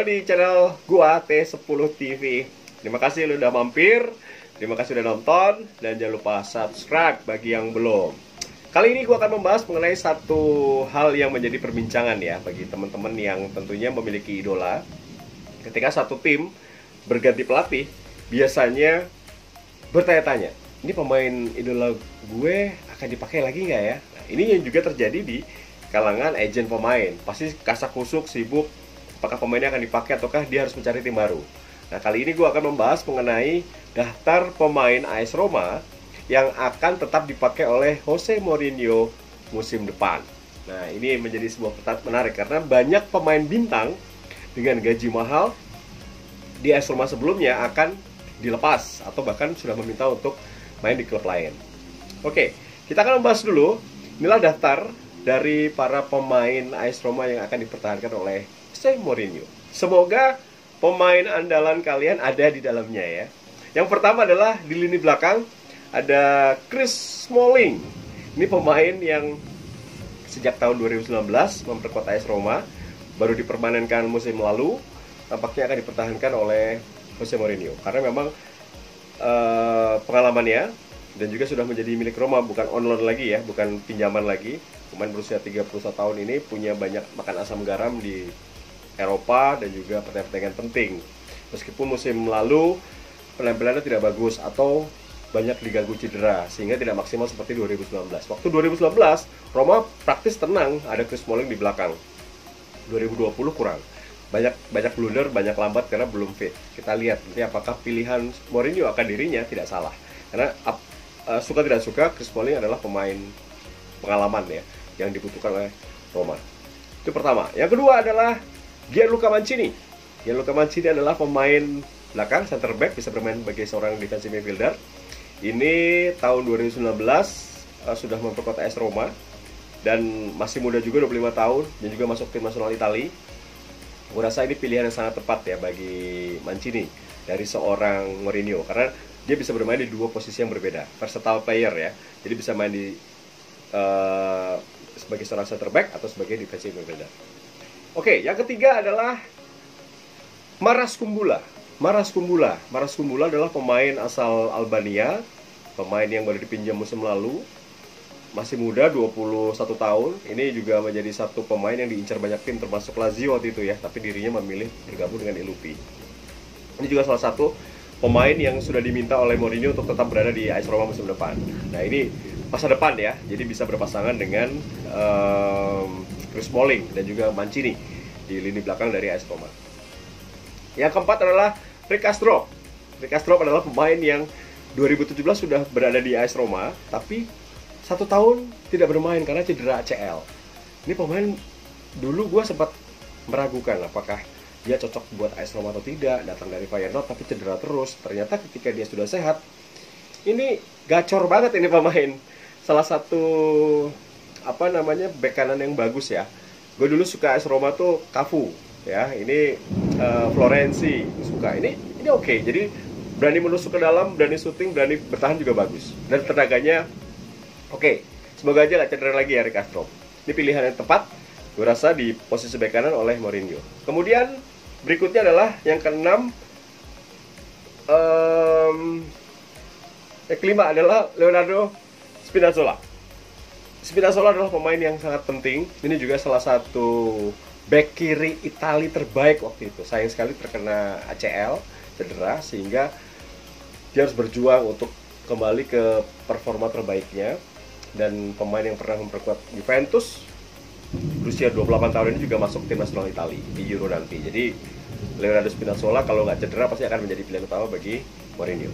kembali di channel gua T10 TV. Terima kasih lu udah mampir, terima kasih udah nonton, dan jangan lupa subscribe bagi yang belum. Kali ini gua akan membahas mengenai satu hal yang menjadi perbincangan ya bagi teman-teman yang tentunya memiliki idola. Ketika satu tim berganti pelatih, biasanya bertanya-tanya, ini pemain idola gue akan dipakai lagi nggak ya? Nah, ini yang juga terjadi di kalangan agen pemain. Pasti kasak kusuk, sibuk, apakah pemainnya akan dipakai ataukah dia harus mencari tim baru. Nah, kali ini gue akan membahas mengenai daftar pemain AS Roma yang akan tetap dipakai oleh Jose Mourinho musim depan. Nah, ini menjadi sebuah pertanyaan menarik karena banyak pemain bintang dengan gaji mahal di AS Roma sebelumnya akan dilepas atau bahkan sudah meminta untuk main di klub lain. Oke, kita akan membahas dulu. Inilah daftar dari para pemain AS Roma yang akan dipertahankan oleh Jose Mourinho. Semoga pemain andalan kalian ada di dalamnya ya. Yang pertama adalah di lini belakang ada Chris Smalling. Ini pemain yang sejak tahun 2019 memperkuat AS Roma, baru dipermanenkan musim lalu, tampaknya akan dipertahankan oleh Jose Mourinho karena memang pengalamannya dan juga sudah menjadi milik Roma, bukan on loan lagi ya, bukan pinjaman lagi. Pemain berusia 31 tahun ini punya banyak makan asam garam di Eropa dan juga pertandingan penting. Meskipun musim lalu penampilannya tidak bagus atau banyak diganggu cedera sehingga tidak maksimal seperti 2019. Waktu 2019 Roma praktis tenang, ada Chris Smalling di belakang. 2020 kurang. Banyak blunder, banyak lambat karena belum fit. Kita lihat nanti apakah pilihan Mourinho akan dirinya tidak salah. Karena suka tidak suka Chris Smalling adalah pemain pengalaman ya yang dibutuhkan oleh Roma. Itu pertama. Yang kedua adalah Gianluca Mancini. Gianluca Mancini adalah pemain belakang, center back, bisa bermain sebagai seorang defensive midfielder. Ini tahun 2019 sudah memperkuat AS Roma dan masih muda juga, 25 tahun, dan juga masuk tim nasional Italia. Gue rasa ini pilihan yang sangat tepat ya bagi Mancini dari seorang Mourinho karena dia bisa bermain di dua posisi yang berbeda, versatile player ya. Jadi bisa main di sebagai seorang center back atau sebagai defensive midfielder. Oke, yang ketiga adalah Maras Kumbula. Maras Kumbula adalah pemain asal Albania, pemain yang baru dipinjam musim lalu. Masih muda, 21 tahun. Ini juga menjadi satu pemain yang diincar banyak tim termasuk Lazio waktu itu ya, tapi dirinya memilih bergabung dengan Ilupi. Ini juga salah satu pemain yang sudah diminta oleh Mourinho untuk tetap berada di AS Roma musim depan. Nah, ini masa depan ya, jadi bisa berpasangan dengan Chris Smalling dan juga Mancini di lini belakang dari AS Roma. Yang keempat adalah Rick Kastrop. Rick Kastrop adalah pemain yang 2017 sudah berada di AS Roma, tapi 1 tahun tidak bermain karena cedera ACL. Ini pemain dulu gue sempat meragukan apakah dia cocok buat AS Roma atau tidak. Datang dari Feyenoord tapi cedera terus. Ternyata ketika dia sudah sehat, ini gacor banget ini pemain. Salah satu bek kanan yang bagus ya. Gue dulu suka AS Roma tuh Cafu ya. Ini Florenzi suka. Ini oke. Jadi berani menusuk ke dalam, berani syuting, berani bertahan juga bagus. Dan tenaganya oke. Semoga aja gak cedera lagi ya Rick Kastrop. Ini pilihan yang tepat gue rasa di posisi bek kanan oleh Mourinho. Kemudian berikutnya adalah yang keenam, yang kelima adalah Leonardo Spinazzola. Spinazzola adalah pemain yang sangat penting. Ini juga salah satu bek kiri Italia terbaik waktu itu. Sayang sekali terkena ACL, cedera, sehingga dia harus berjuang untuk kembali ke performa terbaiknya. Dan pemain yang pernah memperkuat Juventus berusia 28 tahun ini juga masuk tim nasional Italia di Euro nanti. Jadi Leonardo Spinazzola kalau nggak cedera pasti akan menjadi pilihan utama bagi Mourinho.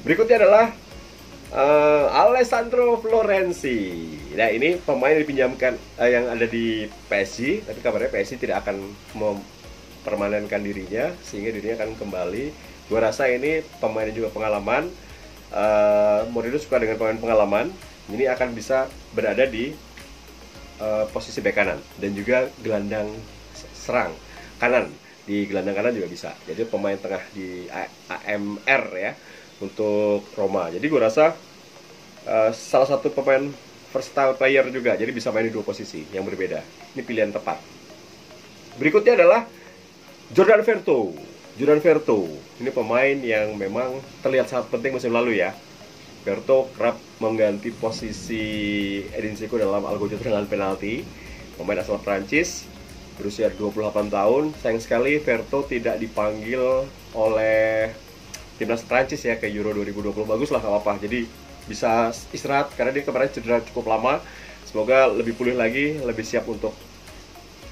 Berikutnya adalah Alessandro Florenzi. Nah, ini pemain yang dipinjamkan yang ada di PSG, tapi kabarnya PSG tidak akan mempermanenkan dirinya sehingga dirinya akan kembali. Gue rasa ini pemain yang juga pengalaman. Mourinho suka dengan pemain pengalaman. Ini akan bisa berada di posisi bek kanan dan juga gelandang serang kanan. Di gelandang kanan juga bisa. Jadi pemain tengah di AMR ya untuk Roma. Jadi gue rasa salah satu pemain versatile player juga. Jadi bisa main di dua posisi yang berbeda. Ini pilihan tepat. Berikutnya adalah Jordan Verto. Jordan Verto ini pemain yang memang terlihat sangat penting musim lalu ya. Verto kerap mengganti posisi Edin Dzeko dalam algojo dengan penalti. Pemain asal Prancis, berusia 28 tahun. Sayang sekali Verto tidak dipanggil oleh timnas Prancis ya ke Euro 2020. Bagus lah, gak apa-apa. Jadi bisa istirahat karena dia kemarin cedera cukup lama. Semoga lebih pulih lagi, lebih siap untuk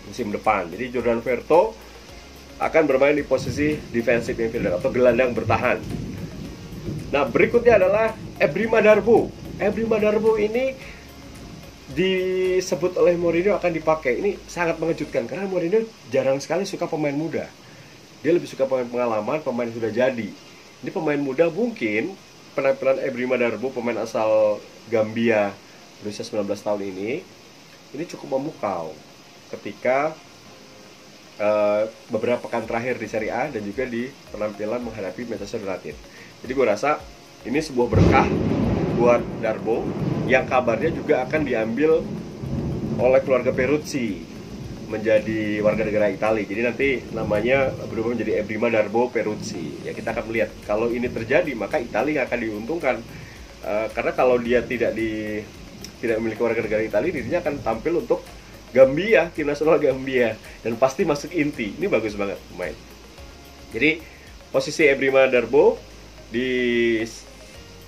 musim depan. Jadi Jordan Verto akan bermain di posisi defensive midfielder atau gelandang bertahan. Nah, berikutnya adalah Ebrima Darboe. Ebrima Darboe ini disebut oleh Mourinho akan dipakai. Ini sangat mengejutkan karena Mourinho jarang sekali suka pemain muda. Dia lebih suka pemain pengalaman, pemain yang sudah jadi. Ini pemain muda, mungkin penampilan Ebrima Darboe, pemain asal Gambia berusia 19 tahun ini cukup memukau ketika beberapa pekan terakhir di Serie A dan juga di penampilan menghadapi Manchester United. Jadi gue rasa ini sebuah berkah buat Darboe yang kabarnya juga akan diambil oleh keluarga Peruzzi menjadi warga negara Italia. Jadi nanti namanya berubah menjadi Ebrima Darboe Peruzzi. Ya, kita akan melihat kalau ini terjadi maka Italia akan diuntungkan karena kalau dia tidak memiliki warga negara Italia, dirinya akan tampil untuk Gambia, tim nasional Gambia, dan pasti masuk inti. Ini bagus banget pemain. Jadi posisi Ebrima Darboe di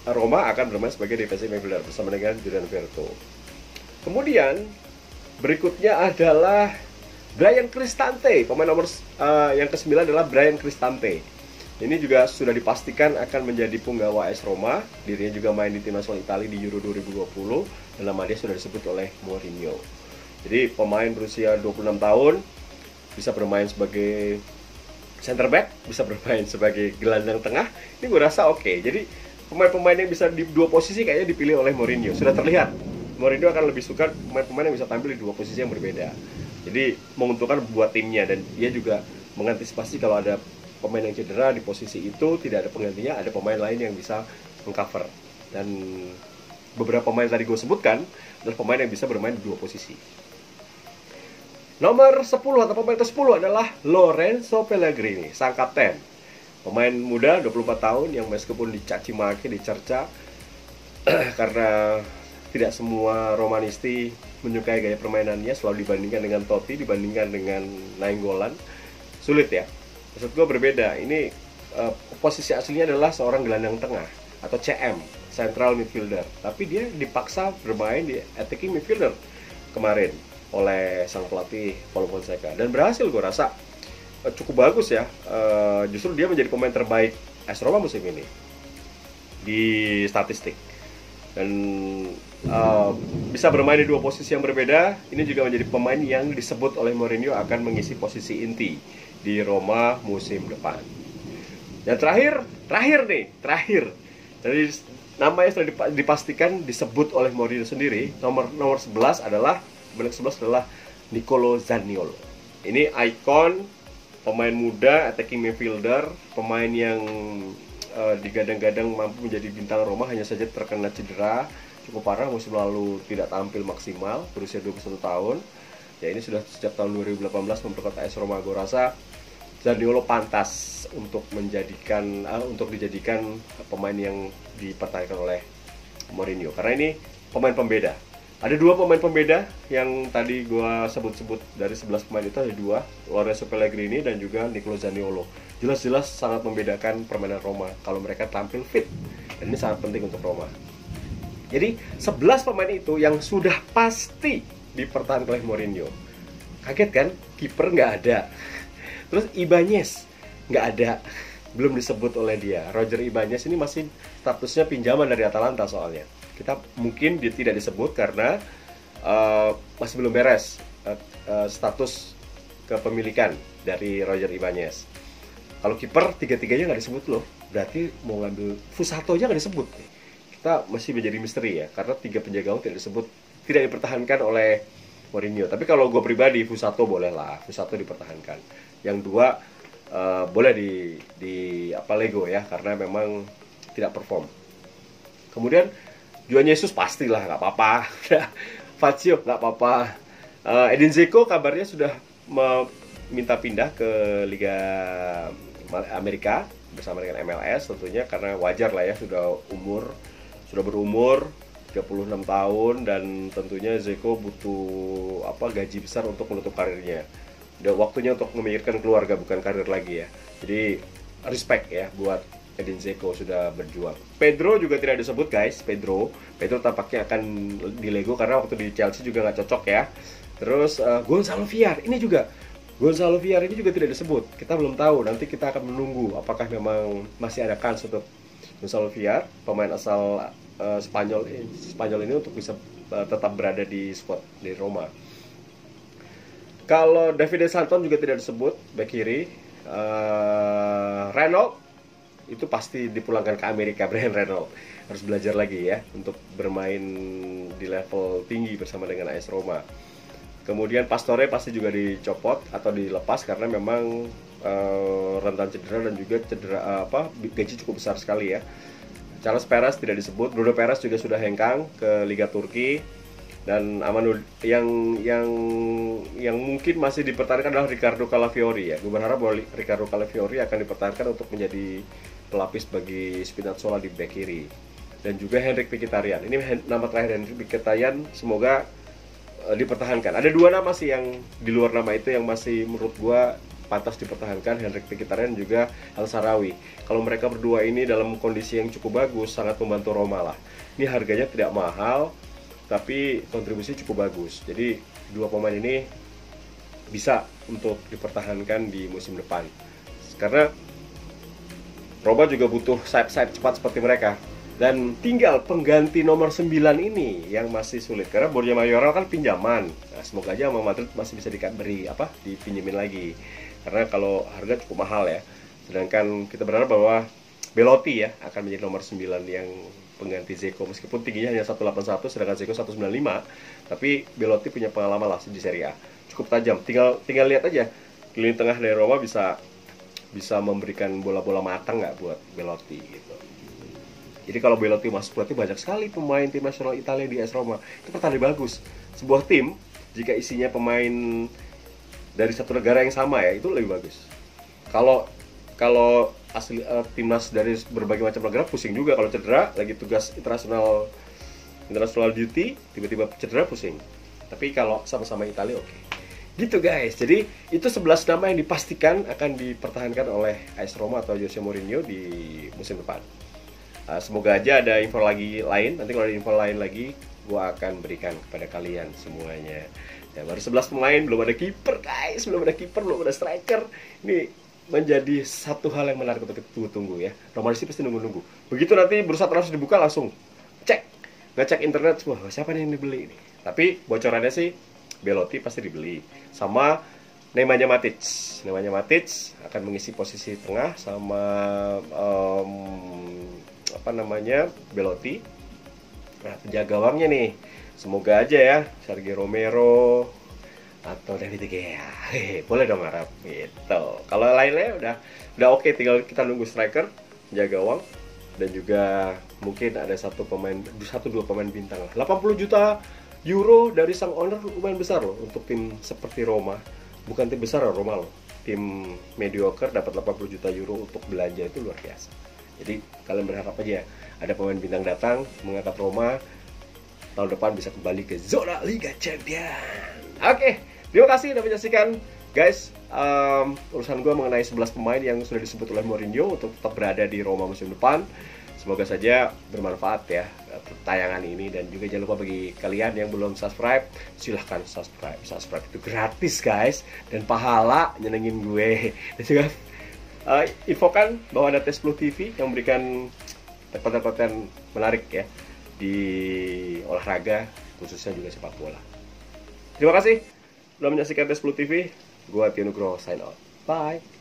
Roma akan bermain sebagai defensive midfielder bersama dengan Jordan Verto. Kemudian berikutnya adalah Bryan Cristante. Pemain nomor yang ke-9 adalah Bryan Cristante. Ini juga sudah dipastikan akan menjadi punggawa AS Roma. Dirinya juga main di tim nasional Italia di Euro 2020 dan nama dia sudah disebut oleh Mourinho. Jadi pemain berusia 26 tahun, bisa bermain sebagai center back, bisa bermain sebagai gelandang tengah. Ini gue rasa oke. Jadi pemain-pemain yang bisa di dua posisi kayaknya dipilih oleh Mourinho. Sudah terlihat Mourinho akan lebih suka pemain-pemain yang bisa tampil di dua posisi yang berbeda. Jadi menguntungkan buat timnya, dan dia juga mengantisipasi kalau ada pemain yang cedera di posisi itu tidak ada penggantinya, ada pemain lain yang bisa mengcover. Dan beberapa pemain tadi gue sebutkan adalah pemain yang bisa bermain di dua posisi. Nomor 10 atau pemain ke-10 adalah Lorenzo Pellegrini, sang kapten. Pemain muda 24 tahun yang meskipun dicaci maki, dicerca karena tidak semua Romanisti menyukai gaya permainannya, selalu dibandingkan dengan Totti, dibandingkan dengan Nainggolan. Sulit ya. Maksud gue berbeda. Ini posisi aslinya adalah seorang gelandang tengah atau CM, central midfielder. Tapi dia dipaksa bermain di attacking midfielder kemarin oleh sang pelatih Paulo Fonseca, dan berhasil. Gue rasa cukup bagus ya. Justru dia menjadi pemain terbaik AS Roma musim ini di statistik, dan bisa bermain di dua posisi yang berbeda. Ini juga menjadi pemain yang disebut oleh Mourinho akan mengisi posisi inti di Roma musim depan. Dan terakhir nih. Jadi namanya sudah dipastikan disebut oleh Mourinho sendiri. Nomor 11 adalah Nicolo Zaniolo. Ini ikon, pemain muda, attacking midfielder, pemain yang digadang-gadang mampu menjadi bintang Roma, hanya saja terkena cedera cukup parah musim lalu, tidak tampil maksimal, berusia 21 tahun. Ya, ini sudah sejak tahun 2018 memperkuat AS Roma. Gue rasa Zaniolo pantas untuk dijadikan pemain yang dipertahankan oleh Mourinho, karena ini pemain pembeda. Ada dua pemain pembeda yang tadi gue sebut-sebut. Dari 11 pemain itu ada dua, Lorenzo Pellegrini dan juga Nicolo Zaniolo. Jelas-jelas sangat membedakan permainan Roma kalau mereka tampil fit, dan ini sangat penting untuk Roma. Jadi 11 pemain itu yang sudah pasti dipertahankan oleh Mourinho. Kaget kan? Kiper nggak ada. Terus Ibanez nggak ada, belum disebut oleh dia. Roger Ibanez ini masih statusnya pinjaman dari Atalanta soalnya. Mungkin dia tidak disebut karena masih belum beres status kepemilikan dari Roger Ibanez. Kalau kiper tiga-tiganya nggak disebut loh. Berarti mau ngambil Fusato aja nggak disebut. Kita masih menjadi misteri ya, karena 3 penjaga gawang tidak disebut, tidak dipertahankan oleh Mourinho. Tapi kalau gue pribadi, Fusato boleh lah, Fusato dipertahankan. Yang 2 boleh di Lego ya, karena memang tidak perform. Kemudian Juan Jesus pastilah nggak apa-apa. Fazio nggak apa-apa. Edin Dzeko kabarnya sudah minta pindah ke Liga Amerika bersama dengan MLS tentunya, karena wajar lah ya, sudah berumur 36 tahun, dan tentunya Dzeko butuh gaji besar untuk menutup karirnya. Udah waktunya untuk memikirkan keluarga, bukan karir lagi ya. Jadi respect ya buat Edin Dzeko sudah berjuang. Pedro juga tidak disebut guys. Pedro tampaknya akan dilego karena waktu di Chelsea juga nggak cocok ya. Terus Gonzalo Villar ini juga tidak disebut. Kita belum tahu, nanti kita akan menunggu apakah memang masih ada kans untuk Gonzalo Villar, pemain asal Spanyol ini untuk bisa tetap berada di squad di Roma. Kalau Davide Santon juga tidak disebut, bek kiri. Renault itu pasti dipulangkan ke Amerika. Brian Renault harus belajar lagi ya untuk bermain di level tinggi bersama dengan AS Roma. Kemudian Pastore pasti juga dicopot atau dilepas karena memang rentan cedera, dan juga gaji cukup besar sekali ya. Charles Perez tidak disebut. Bruno Perez juga sudah hengkang ke Liga Turki. Dan yang mungkin masih dipertahankan adalah Riccardo Calafiori ya. Gue berharap bahwa Riccardo Calafiori akan dipertahankan untuk menjadi pelapis bagi Spinazzola di bek kiri. Dan juga Henrik Mkhitaryan. Ini nama terakhir Henrik Mkhitaryan, semoga dipertahankan. Ada dua nama sih yang di luar nama itu yang masih menurut gue pantas dipertahankan, Henrik Mkhitaryan juga El Shaarawy. Kalau mereka berdua ini dalam kondisi yang cukup bagus, sangat membantu Roma lah. Ini harganya tidak mahal, tapi kontribusi cukup bagus. Jadi dua pemain ini bisa untuk dipertahankan di musim depan. Karena Roma juga butuh sayap-sayap cepat seperti mereka. Dan tinggal pengganti nomor 9 ini yang masih sulit, karena Borja Mayoral kan pinjaman. Nah, semoga aja sama Madrid masih bisa dipinjemin lagi. Karena kalau harga cukup mahal ya. Sedangkan kita berharap bahwa Belotti ya akan menjadi nomor 9 yang pengganti Dzeko, meskipun tingginya hanya 181 sedangkan Dzeko 195, tapi Belotti punya pengalaman lah di Serie A cukup tajam. Tinggal lihat aja lini tengah dari Roma bisa memberikan bola-bola matang nggak buat Belotti gitu. Jadi kalau Belotti masuk, berarti banyak sekali pemain tim nasional Italia di AS Roma. Itu pertanda bagus. Sebuah tim jika isinya pemain dari satu negara yang sama ya, itu lebih bagus. Kalau asli timnas dari berbagai macam negara pusing juga kalau cedera, lagi tugas international duty, tiba-tiba cedera pusing. Tapi kalau sama-sama Italia oke. Gitu guys. Jadi itu 11 nama yang dipastikan akan dipertahankan oleh AS Roma atau Jose Mourinho di musim depan. Semoga aja ada info lain. Nanti kalau ada info lain lagi, gua akan berikan kepada kalian semuanya. Ya, baru 11 pemain, belum ada kiper guys, belum ada striker. Ini menjadi satu hal yang menarik untuk kita tunggu ya. Romanisi pasti nunggu-nunggu. Begitu nanti bursa transfer dibuka, langsung ngecek internet semua, siapa nih yang dibeli ini. Tapi bocorannya sih Belotti pasti dibeli. Sama Nemanja Matic akan mengisi posisi tengah sama Belotti. Nah, penjaga gawangnya nih, semoga aja ya Sergio Romero atau David De Gea. Boleh dong harap gitu. Kalau lainnya udah oke, tinggal kita nunggu striker, penjaga gawang, dan juga mungkin ada satu dua pemain bintang. 80 juta euro dari sang owner lumayan besar loh untuk tim seperti Roma. Bukan tim besar loh Roma loh. Tim mediocre dapat 80 juta euro untuk belanja, itu luar biasa. Jadi kalian berharap aja ada pemain bintang datang mengangkat Roma tahun depan bisa kembali ke zona Liga Champions. Oke, terima kasih sudah menyaksikan guys. Urusan gue mengenai 11 pemain yang sudah disebut oleh Mourinho untuk tetap berada di Roma musim depan. Semoga saja bermanfaat ya tayangan ini, dan juga jangan lupa bagi kalian yang belum subscribe, silahkan subscribe. Subscribe itu gratis guys, dan pahala nyenengin gue. Dan juga infokan bahwa ada Tes Plus TV yang memberikan konten-konten menarik ya di olahraga, khususnya juga sepak bola. Terima kasih sudah menyaksikan Tes Plus TV. Gua Tio Nugroho sign out. Bye.